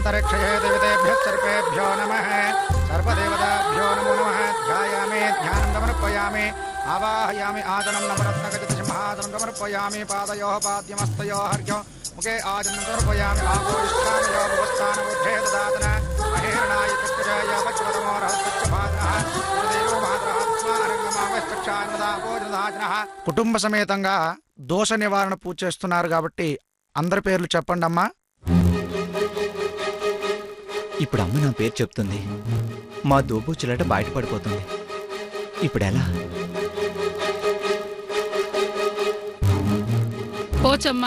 అంతరిక్షయే దేవతేభ్యః సర్పేభ్యో నమః సర్పదేవతాభ్యో నమో నమః ధ్యాయామి ధ్యానం సమర్పయామి ఆవాహయామి ఆసనం నవరత్నగజ సింహాసనం సమర్పయామి పాదయోః పాద్యమస్తయోః హర్ఘ్యం ముఖే ఆచమనం సమర్పయామి ఆగోష్ఠానయోపస్థానముఖే దదాతన మహేరణాయ చక్రజయ వజ్రతమో రహస్యభాగః దేవో భాద్రహత్మారంగమావశ్చక్షాన్మదాభోజనదాచనః. కుటుంబ సమేతంగా దోష నివారణ పూజ చేస్తున్నారు కాబట్టి అందరి పేర్లు చెప్పండి అమ్మా. ఇప్పుడు అమ్మ నా పేరు చెప్తుంది, మా దోబూచులాట బయటపడిపోతుంది. ఇప్పుడు ఎలా? పోచమ్మ.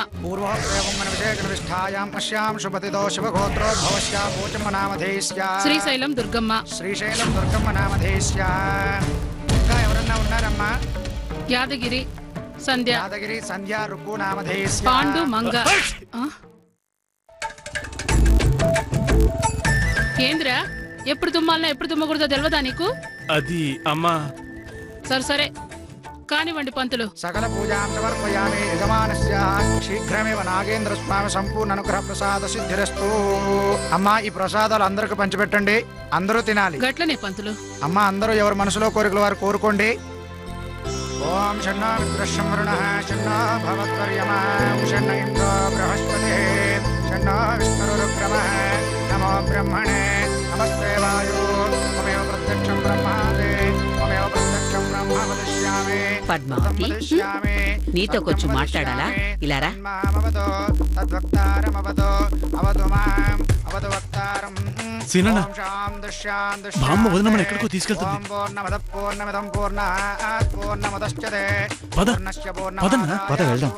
శ్రీశైలం దుర్గమ్మ. శ్రీశైలం దుర్గమ్మ నామధేస్య. ఇంకా ఎవరన్నా ఉన్నారమ్మా? యాదగిరి సంధ్య. యాదగిరి సంధ్య రుక్కు నామధేస్య. పాండు మంగ. ఏంద్రా ఎప్పుడు తుమ్మాలన్నా ఎప్పుడు తుమ్మకూడదో తెలియదా నీకు? అది అమ్మా. సరే సరే కానివ్వండి పంతులు. సకల పూజాం సమర్పయామి యజమానస్య శీఘ్రమేవ నాగేంద్ర స్వామి సంపూర్ణ అనుగ్రహ ప్రసాద సిద్ధిరస్తు. అమ్మా ఈ ప్రసాదాలు అందరికి పంచిపెట్టండి, అందరూ తినాలి. గట్లనే పంతులు. అమ్మా అందరూ ఎవరి మనసులో కోరికలు వారు కోరుకోండి. ఓం షణ్ణ మిత్రశం వరుణః షణ్ణ భవత్వర్యమా షణ్ణ ఇంద్రో బృహస్పతిః షణ్ణ విష్ణురుక్రమః నమో బ్రహ్మణే నమస్తే వాయు మమేవ ప్రత్యక్షం బ్రహ్మాదే మమేవ ప్రత్యక్షం బ్రహ్మ వదిష్యామి. పద్మావతి, నీతో కొంచెం మాట్లాడాలా? ఇలారా. సీనన్న, బామ్మ వదినమ్మని ఎక్కడికో తీసుకెళ్తుంది. పద, పదన్నా, పద వెళ్దాం.